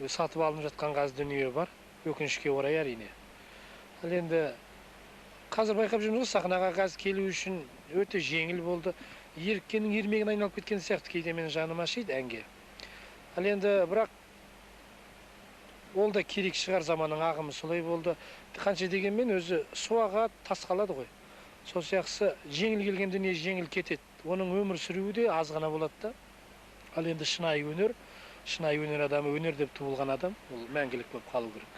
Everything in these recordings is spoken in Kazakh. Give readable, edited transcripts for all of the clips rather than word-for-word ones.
сатып алынып жатқан қазір дүние бар. Өкінішке орай әрине. Ал енді қазір байқап жүрміз ғой, сахнаға қазір келу үшін өте жеңіл болды. Еріккеннің ермегіне айналып кеткен сияқты кейде менің жаным ашиды әнге. Ал енді бірақ ол да керек шығар, заманның ағымы солай болды. Қанша дегенмен өзі суаға тас қалады ғой. Сол сияқты жеңіл келген дүние жеңіл кетеді. Оның өмір сүруі де аз ғана болады да. Ал енді шынайы өнер адамы, өнер деп туылған адам, ол мәңгілік болып қалу керек.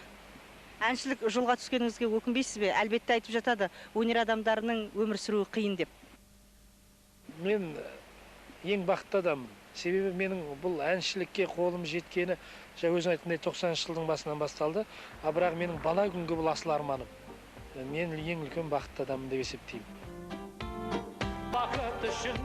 Әншілік жолға түскеніңізге өкінбейсіз бе? Әлбетте айтып жатады, өнер адамдарының өмір сүруі қиын деп. Мен ең бақытты адаммын. Себебі менің бұл әншілікке қолым жеткені, өзің айтқандай 90 жылдың басынан басталды. Бірақ менің бала күнгі бұл асыл арманым. Мен ең үлкен бақытты адаммын деп есептеймін. Бақыт үшін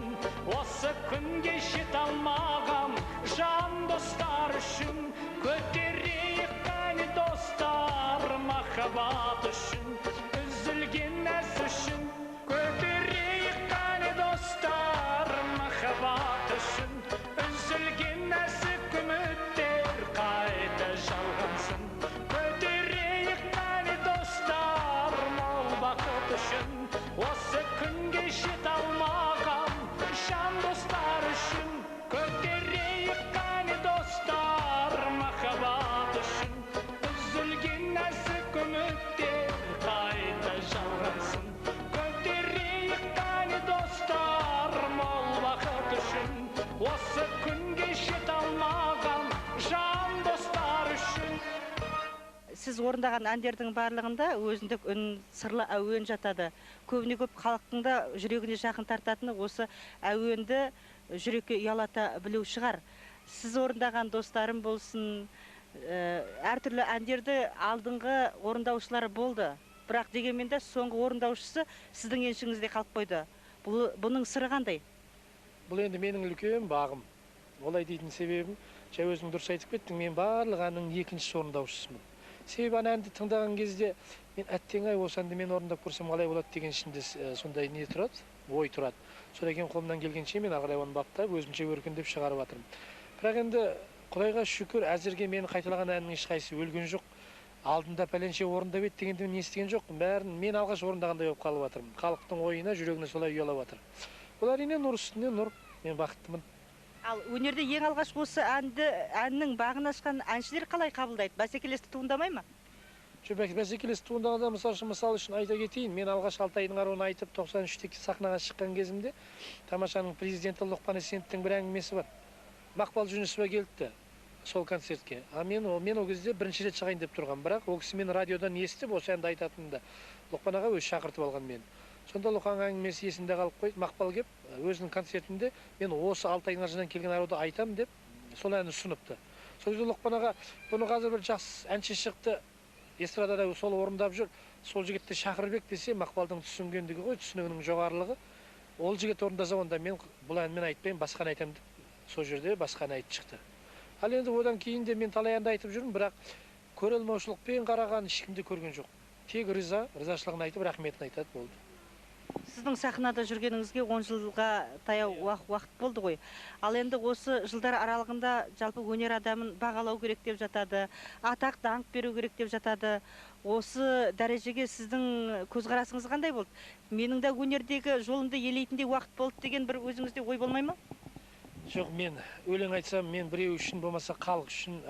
осы күнге жете алмаған жан достар үшін көтерейік қане достар, махаббат үшін үзілген әз үшін көтерейік қане достар, махаббат үшін үзілген әз үміттер қайта жалғансын, көтерейік қане достар, мол бақыт үшін осы күнге жете алмаған жан достар үшін көтерейік қане достар, махаббат үшін үзілген нәзік үміттер қайта жалғансын, көтерейік қане достар, мол бақыт үшін осы күнге жете алмаған жан достар үшін. Сіз орындаған әндердің барлығында өзіндік үн, сырлы әуен жатады. Көбіне көп халықтың да жүрегіне жақын тартатыны осы әуенді жүрекке ұялата білу шығар. Сіз орындаған достарым болсын, әртүрлі әндерді алдыңғы орындаушылар болды. Бірақ дегенмен де соңғы орындаушысы сіздің еншіңізде қалып қойды. Бұның сыры қандай? Бұл енді менің үлкен бағым. Олай дейтін себебім, өзің дұрыс айтып кеттің, мен барлық әннің екінші орындаушысымын. Себебі әнді тыңдаған кезде мен әттең-ай осы әнді мен орындап көрсем қалай болады деген ішінде сондай не тұрады, ой тұрады. Содан кейін қолымнан келгенше мен ары қарай оны баптап, өзімше өркендеп шығарып жатырмын. Бірақ енді Құдайға шүкір, әзірге мені қайталаған әннің ешқайсысы өлген жоқ. Алдында пәленше орындап еді дегенде не естіген жоқпын. Бәрін мен алғаш орындағандай болып қалып жатырмын. Халықтың ойына, жүрегіне солай ұялап жатыр. Бұл әрине нұр үстіне нұр. Мен бақыттымын. Ал өнерде ең алғаш осы әннің бағын ашқан әншілер қалай қабылдайды? Бәсекелестік туындамай ма? Бәсекелестік туындағанда мысал үшін айта кетейін. Мен алғаш Алтайдың аруын айтып 93-те сахнаға шыққан кезімде тамашаның президенті Лұқпан Есеновтің бір әңгімесі бар. Мақпал Жүнісова келіпті сол концертке. Мен ол кезде бірінші рет шығайын деп тұрғам, бірақ ол кісі мен радиодан естіп осы әнді айтатынында Лұқпан аға өзі шақыртып алған мені. Сонда Лұқпан әңгімесі есімде қалып қойды. Мақпал кеп өзінің концертінде мен осы Алтайдың аржынан келген аруды айтам деп сол әнді ұсыныпты. Сол кезде Лұқпан аға бұны қазір бір жақсы әнші шықты, эстрадада сол орындап жүр, сол жігітті шақырып ек десе, Мақпалдың түсінгендігі ғой, түсінігінің жоғарылығы. Ол жігіт орындаса, онда мен бұл әнмен айтпаймын, басқа ән айтамын деп сол жерде басқа ән айтып шықты. Ал енді одан кейін де мен талай әнді айтып жүрмін, бірақ көрелмеушілікпен қараған ешкімді көрген жоқ. Тек ризашылығын айтып, рахметін айтады, болды. Сіздің сахнада жүргеніңізге 10 жылға таяу уақыт болды ғой. Ал енді осы жылдар аралығында жалпы өнер адамын бағалау керек деп жатады, атақ даңқ беру керек деп жатады. Осы дәрежеге сіздің көзқарасыңыз қандай болды? Менің де өнердегі жолымды елейтіндей уақыт болды деген бір өзіңізде ой болмай ма? Жоқ, мен өлең айтсам, мен біреу үшін болмаса халық үшін,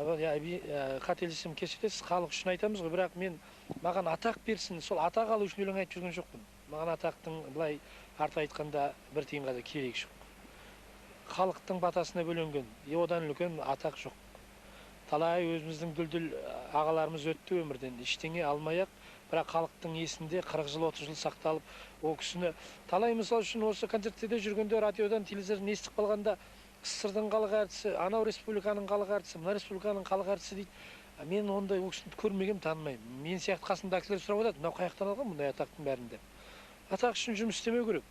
қателесем кешіресіз, халық үшін айтамыз ғой, бірақ мен маған атақ берсін, сол атақ алу үшін өлең айтып жүрген жоқпын. Маған атақтың былай арты айтқанда бір тиынға да керек жоқ. Халықтың батасына бөленген, одан үлкен атақ жоқ. Талай өзіміздің дүлдүл ағаларымыз өтті өмірден, ештеңе алмай-ақ, бірақ халықтың есінде 40 жыл, 30 жыл сақталып, ол кісіні талай мысал үшін осы концерттерде жүргенде радиодан, телевизордан естіп қалғанда СССР-дың халық әртісі, анау республиканың халық әртісі, мына республиканың халық әртісі дейді. Мен ондай ол кісіні көрмегем, танымаймын. Мен сияқты қасымда кісілер сұрап отырады, мынау қаяқтан алған бұндай атақтың бәрінде. Атақ үшін жұмыс істемеу керек.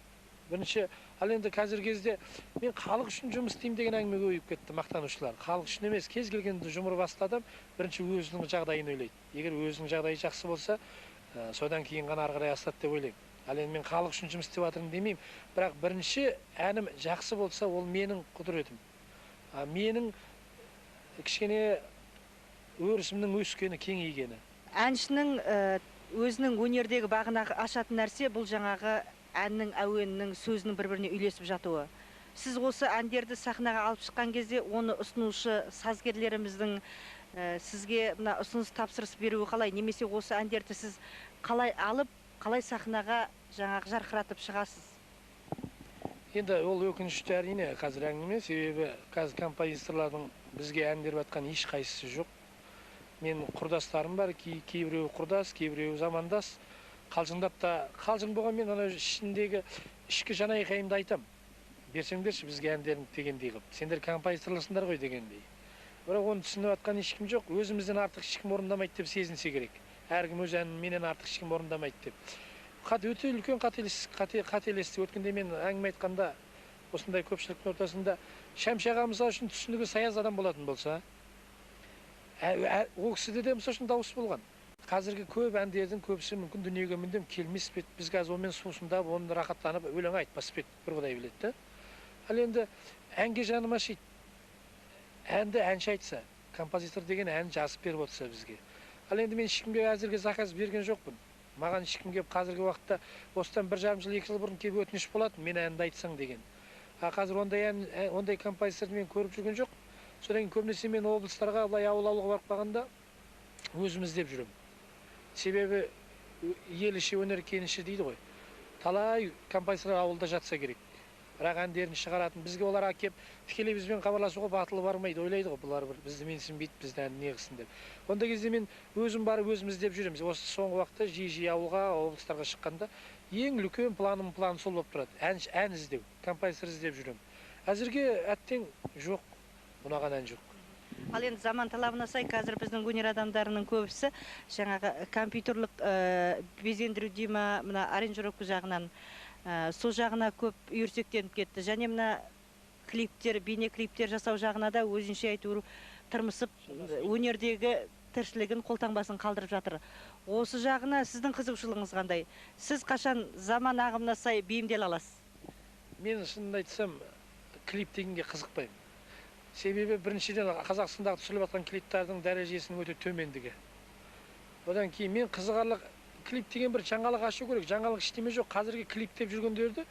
Бірінші, ал енді қазір кезде мен халық үшін жұмыс істеймін деген әңгіме көбейіп кетті, мақтанушылар. Халық үшін емес, кез келген жұмыр басты адам бірінші өзінің жағдайын ойлайды. Егер өзінің жағдайы жақсы болса, содан кейін ғана ары қарай асады деп ойлаймын. Ал енді мен халық үшін жұмыс істеп жатырмын демеймін, бірақ бірінші әнім жақсы болса, ол менің құдіретім. Менің кішкене өрісімнің өскені, кеңейгені. Әншінің өзінің өнердегі бағынағы ашатын нәрсе бұл жаңағы әннің, әуеннің, сөзінің бір-біріне үйлесіп жатуы. Сіз осы әндерді сахнаға алып шыққан кезде оны ұсынушы сазгерлеріміздің сізге мына ұсыныс тапсырыс беруі қалай, немесе осы әндерді сіз қалай алып, қалай сахнаға жаңағы жарқыратып шығасыз? Енді ол өкінішті әрине қазір әңгіме, себебі қазір композиторлардың бізге ән беріп жатқан ешқайсысы жоқ. Мен құрдастарым бар, кейбіреуі құрдас, кейбіреуі замандас. Қалжыңдап та, қалжың болған мен ана ішіндегі ішкі жан айқайымды айтам. Берсеңдерші бізге әндерін дегендей қылып. Сендер композиторларсыңдар ғой дегендей. Бірақ оны түсініп жатқан ешкім жоқ. Өзімізден артық ешкім орындамайды деп сезінсе керек. Әркім өз әнін менен артық ешкім орындамайды деп. Өте үлкен қателесті. Өткенде мен әңгіме айтқанда осындай көпшіліктің ортасында Шәмші аға мысал үшін түсінігі саяз адам болатын болса, ол кісіде де мысал үшін дауыс болған. Қазіргі көп әндердің көбісі мүмкін дүниеге мүлдем келмес пе, біз қазір онымен сусындап, оны рахаттанып өлең айтпас пе, бір Құдай біледі. Ал енді әнге жаным ашиды. Әнді әнші айтса, композитор деген ән жазып беріп отырса бізге. Ал енді мен ешкімге әзірге заказ берген жоқпын. Маған ешкім келіп қазіргі уақытта осыдан 1,5 жыл, 2 жыл бұрын келіп өтініш болатын, мен әнді айтсаң деген. Қазір ондай композиторды мен көріп жүрген жоқ. Содан кейін көбінесе мен облыстарға, ауыл-ауылға барып қалғанда өзім іздеп жүремін. Себебі ел іші өнер кеніші дейді ғой. Талай композиторлар ауылда жатса керек. Бірақ әндерін шығаратын, бізге олар әкеп тікелей бізбен хабарласуға батылы бармайды, ойлайды ғой, бұлар бізді менсінбейді, бізді әнді не қылсын деп. Онда кезде мен өзім барып өзім іздеп жүремін. Осы соңғы уақытта жиі ауылға, облыстарға шыққанда ең үлкен планым сол болып тұрады. Ән іздеу, композитор іздеп жүремін. Әзірге әттең жоқ, ұнаған ән жоқ. Ал енді заман талабына сай қазір біздің өнер адамдарының көбісі жаңағы компьютерлік безендіру дейма, мына аранжировка жағынан сол жағына көп үйірсектеніп кетті. Және мына клиптер, бейне клиптер жасау жағына да өзінше айтуы тырмысып, өнердегі тіршілігін, қолтаңбасын қалдырып жатыр. Осы жағына сіздің қызығушылығыңыз қандай? Сіз қашан заман ағымына сай бейімдел аласыз? Мен шынымды айтсам, клип дегенге қызықпаймын. Себебі біріншіден Қазақстандағы түсіріліп жатқан клиптердің дәрежесінің өте төмендігі. Одан кейін мен қызығарлық клип деген бір жаңалық ашу керек. Жаңалық ештеме жоқ. Қазіргі клип деп жүргендерді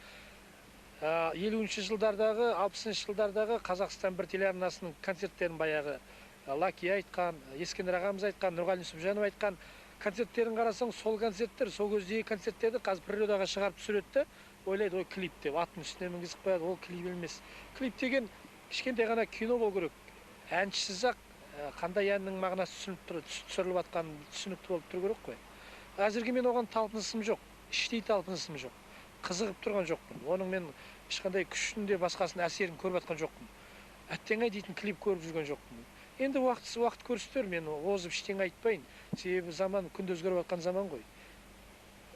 50-ші жылдардағы, 60-ші жылдардағы Қазақстан бір телеарнасының концерттерін баяғы Лаки айтқан, Ескендір ағамыз айтқан, Нұрғали Нүсіпжанов айтқан концерттерін қарасаң, сол концерттер, сол кездегі концерттерді қазір природаға шығарып түсіреді, ойлайды, ой клип деп, аттың үстіне мінгізіп қояды, ол клип емес. Клип деген кішкентай ғана кино болу керек. Әншісіз-ақ қандай әннің мағынасы түсіріліп жатқаны түсінікті болып тұру керек қой. Әзірге мен оған талпынысым жоқ, іштей талпынысым жоқ. Қызығып тұрған жоқпын. Оның мен ешқандай күшінде басқасының әсерін көріп жатқан жоқпын. Әттең-ай дейтін клип көріп жүрген жоқпын. Енді уақыт көрсетер, мен озып ештеңе айтпайын. Себебі заман күнде өзгеріп жатқан заман ғой.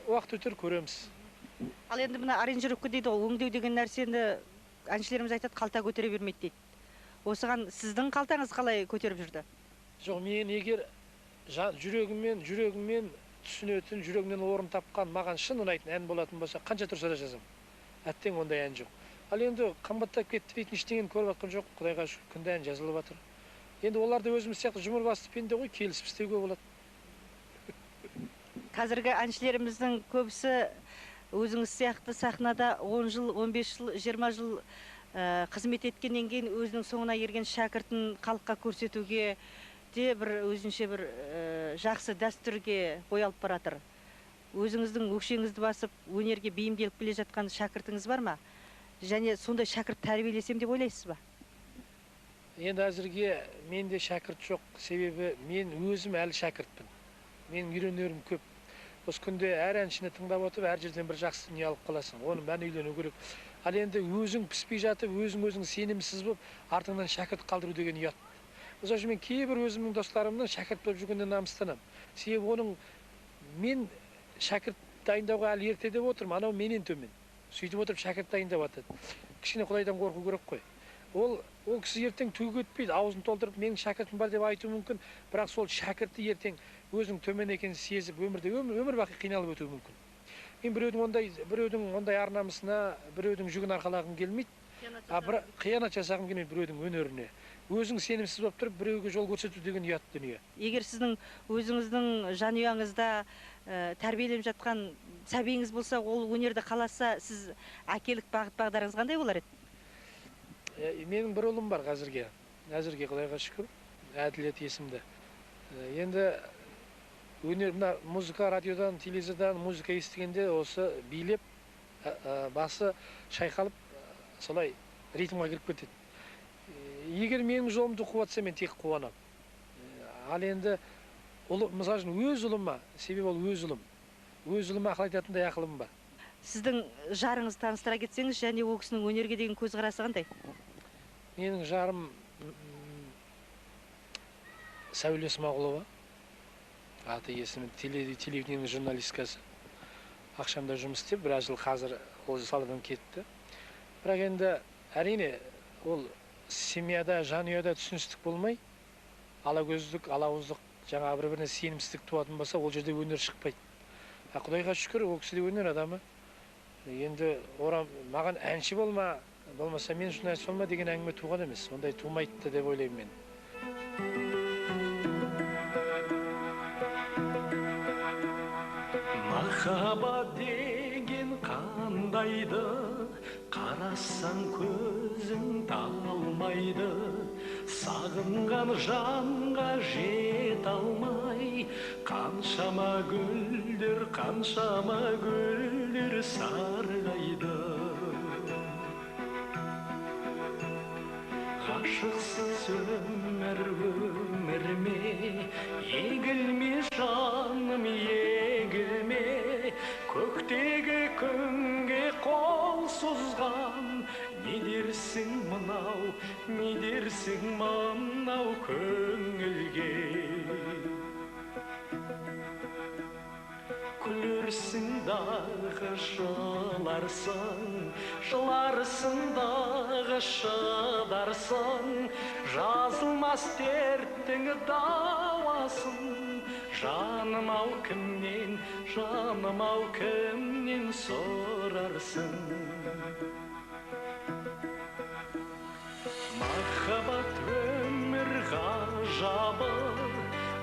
Уақыт өтер, көреміз. Ал енді мына аранжировка дейді ғой, өңдеу деген нәрсені әншілеріміз айтады, қалта көтере бермейді дейді. Осыған сіздің қалтаңыз қалай көтеріп жүрді? Жоқ, мен егер жүрегіммен түсінетін, жүрегімнен орын тапқан, маған шын ұнайтын ән болатын болса, қанша тұрса да жазам. Әттең ондай ән жоқ. Ал енді қымбаттап кетті дейтін ештеңені көріп жатқан жоқ, Құдайға шүкір, күнде ән жазылып жатыр. Енді оларды өзіміз сияқты жұмырбасты пенде ғой, келісіп істеуге болады. Қазіргі әншілеріміздің көбісі өзіңіз сияқты сахнада 10 жыл, 15 жыл, 20 жыл қызмет еткеннен кейін өзінің соңына ерген шәкіртін халыққа көрсетуге де бір өзінше бір жақсы дәстүрге бой алып баратыр. Өзіңіздің өкшеңізді басып, өнерге бейімделіп келе жатқан шәкіртіңіз бар ма? Және сондай шәкірт тәрбиелесем деп ойлайсыз ба? Енді әзірге менде шәкірт жоқ, себебі мен өзім әлі шәкіртпін. Мен үйренерім көп. Осы күнде әр әншіні тыңдап отырып, әр жерден бір жақсы дүние алып қаласың. Оны бәрін үйрену керек. Ал енді өзің піспей жатып, өзің сенімсіз болып, артыңнан шәкірт қалдыру деген ұят. Мысалы үшін мен кейбір өзімнің достарымның шәкірт болып жүргеннен намыстанамын. Себебі оның мен шәкірт дайындауға әлі ерте деп отырмын, анау менен төмен. Сөйтіп отырып шәкірт дайындап жатады. Кішкене Құдайдан қорқу керек қой. Ол кісі ертең түгі өтпейді, аузын толтырып, менің шәкіртім бар деп айту мүмкін, бірақ сол шәкіртті ертең өзінің төмен екенін сезіп, өмір бақи қиналып өтуі мүмкін. Мен біреудің ондай арнамысына, біреудің жүгін арқалағым келмейді, қиянат жасағым келмейді біреудің өнеріне. өзің сенімсіз болып тұрып біреуге жол көрсету деген ұят дүние. Егер сіздің өзіңіздің жанұяңызда тәрбиеленіп жатқан сәбиіңіз болса, ол өнерді қаласа, сіз әкелік бағыт бағдарыңыз қандай болар еді? Менің бір ұлым бар қазірге Құдайға шүкір, Әділет есімді. Енді өнер, мына музыка, радиодан, телевизордан музыка естігенде осы билеп, басы шайқалып, солай ритмға кіріп кетеді. Егер менің жолымды қуатса, мен тек қуанам. Ал енді мысал үшін өз ұлыма, себебі ол өз ұлым. Өз ұлыма ақыл айтатындай ақылым бар. Сіздің жарыңызды таныстыра кетсеңіз, және ол кісінің өнерге деген көзқарасы қандай? Менің жарым Сәуле Смағұлова. Аты есімі, телевидениенің журналисткасы. Ақшамда жұмыс істеп, біраз жыл қазір ол саладан кетті. Бірақ енді әрине ол семьяда, жанұяда түсіністік болмай, алакөздік, алауыздық, жаңа бір-біріне сенімсіздік туатын болса, ол жерде өнер шықпайды. Құдайға шүкір, ол кісі де өнер адамы. Енді маған әнші болмаса мен журналист болма деген әңгіме туған емес. Ондай тумайды деп ойлаймын мен. Махаббат деген қандайды, қарасаң көзің талмайды, сағынған жанға жет алмай, қаншама гүлдер сарғайды. Ғашықсыз өмір ме, егілме жаным, егілме, көктегі күнге қол созған, не дерсің мынау көңілге. Күлерсің дағы жыларсың дағы шыдарсың, жазылмас дерттің дауасын, жаным ау кімнен сұрарсың. Махаббат өмір ғажабы,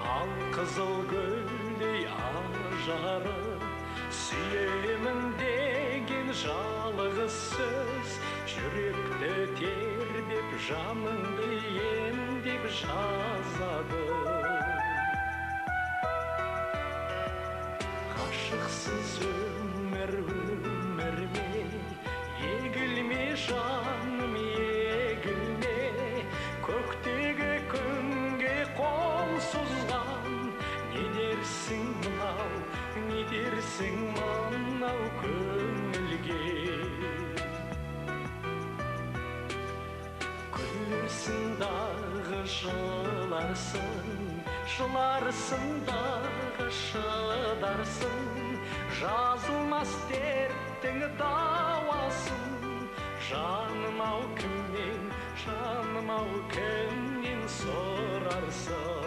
ал қызыл гүлдей ажары, сүйемін деген жалғыз сөз, жүректі тербеп, жаныңды емдеп жазады. Ғашықсыз өмір ме, егілме жаным, егілме, көктегі күнге қол созған, не дерсің мынау көңілге. Күлерсің дағы жыларсың дағы шыдарсың, жазылмас дерттің дауасын, жаным ау кімнен сұрарсың.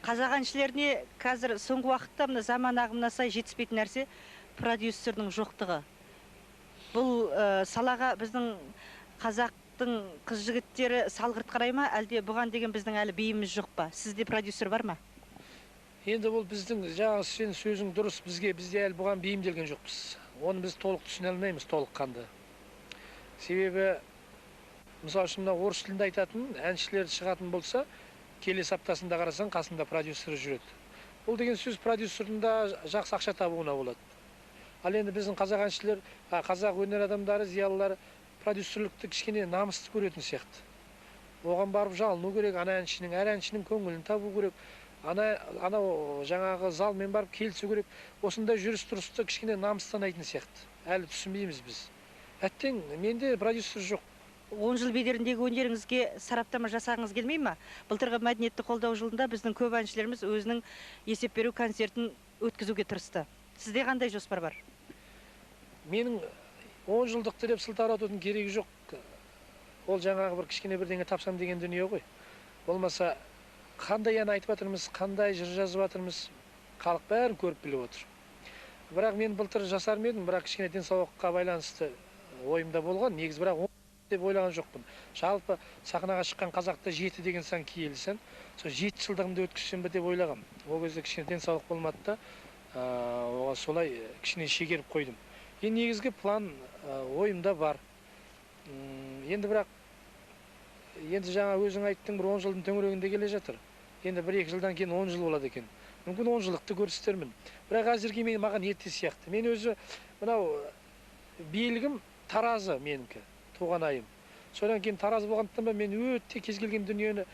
Қазақ әншілеріне қазір соңғы уақытта мына заман ағымына сай жетіспейтін нәрсе продюсердің жоқтығы. Бұл салаға біздің қазақтың қыз-жігіттері салғырт қарай ма, әлде бұған деген біздің әлі бейіміз жоқ па? Сізде продюсер бар ма? Енді бұл біздің, жаңағы сен сөзің дұрыс, бізде әлі бұған бейімделген жоқпыз. Оны біз толық түсіне алмаймыз, толыққанды. Себебі, мысалы үшін орыс тілінде айтатын әншілер шығатын болса, келесі аптасында қарасаң, қасында продюсері жүреді. Бұл деген сөз продюсерінде жақсы ақша табуына болады. Ал енді біздің қазақ әншілер, қазақ өнер адамдары, зиялылары продюсерлікті кішкене намысты көретін сияқты. Оған барып жалыну керек, әр әншінің көңілін табу керек, анау жаңағы залмен барып келісу керек. Осындай жүріс-тұрысты кішкене намыстанайтын сияқты. Әлі түсінбейміз біз. Әттең, менде продюсер жоқ. 10 жыл бедеріндегі өнеріңізге сараптама жасағыңыз келмей ма? Былтырғы мәдениетті қолдау жылында біздің көп әншілеріміз өзінің есеп беру концертін өткізуге тырысты. Сізде қандай жоспар бар? Менің 10 жылдықты деп сылтауратудың керегі жоқ. Ол жаңағы бір кішкене бірдеңе тапсам деген дүние ғой. Болмаса, қандай ән айтып жатырмыз, қандай жыр жазып жатырмыз, халық бәрін көріп біліп отыр. Бірақ мен былтыр жасар ма едім, бірақ кішкене денсаулыққа байланысты ойымда болған. Негізі бірақ деп ойлаған жоқпын. Жалпы сахнаға шыққан қазақта 7 деген сан киелі сан. Сол 7 жылдығымды өткізсем бе деп ойлағам. Ол кезде кішкене денсаулық болмады да, оған солай кішкене шегеріп қойдым. Енді негізгі план ойымда бар. Енді бірақ енді жаңа өзің айттың, бір 10 жылдың төңірегінде келе жатыр. Енді 1-2 жылдан кейін 10 жыл болады екен. Мүмкін 10 жылдықты көрсетермін. Бірақ әзірге маған ерте сияқты. Мен өзі мынау белгім таразы менікі, туған айым. Содан кейін таразы болғандықтан ба мен өте кез келген дүниені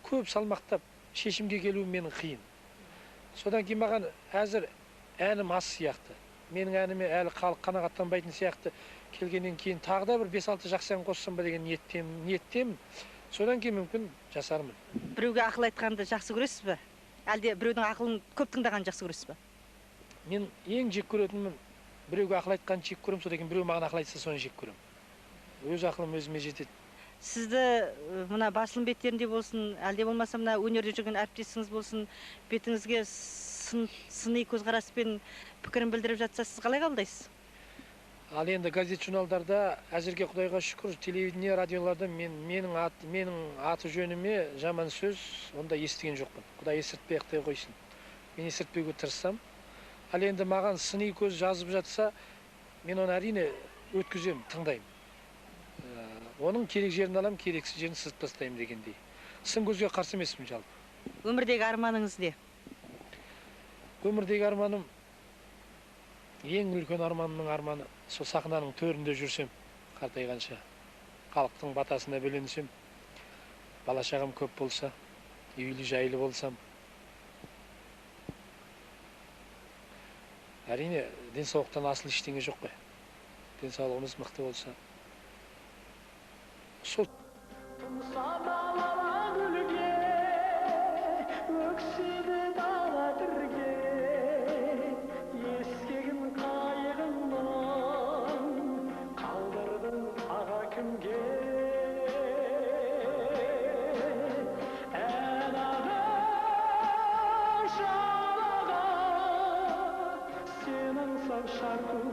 көп салмақтап шешімге келуім менің қиын. Содан кейін маған әзір әнім аз сияқты. Менің әніме әлі халық қанағаттанбайтын сияқты. Келгеннен кейін тағы да бір 5-6 жақсы ән қоссам ба деген ниеттемін. Содан кейін мүмкін жасармын. Біреуге ақыл айтқанды жақсы көресіз бе? Әлде біреудің ақылын көп тыңдағанды жақсы көресіз бе? Мен ең жек көретінім біреуге ақыл айтқанды жек көремін, содан кейін біреу маған ақыл айтса соны жек көремін. Өз ақылым өзіме жетеді. Сізді мына басылым беттерінде болсын, әлде болмаса мына өнерде жүрген әріптесіңіз болсын, бетіңізге сыни көзқараспен пікірін білдіріп жатса, сіз қалай қабылдайсыз? Ал енді газет журналдарда әзірге Құдайға шүкір, телевидение, радиоларда менің аты жөніме жаман сөз онда естіген жоқпын. Құдай естіртпей ақтай қойсын. Мен естіртпеуге тырыссам. Ал енді маған сыни көз жазып жатса, мен оны әрине өткіземін, тыңдаймын. Оның керек жерін алам, керексіз жерін сызып тастаймын дегендей. Сын көзге қарсы емеспін жалпы. Өмірдегі арманыңыз не? Өмірдегі арманым, ең үлкен арманымның арманы, сол сахнаның төрінде жүрсем, қартайғанша, халықтың батасына бөленсем, бала шағам көп болса, үйлі жайлы болсам. Әрине, денсаулықтан асыл ештеңе жоқ қой. Денсаулығымыз мықты болса. Сол Тұмса далала гүлге, өксиді дала бірге, ескегін қайығыңнан қалдырдың аға кімге? Ән аға жалаға, сенің сап шарқу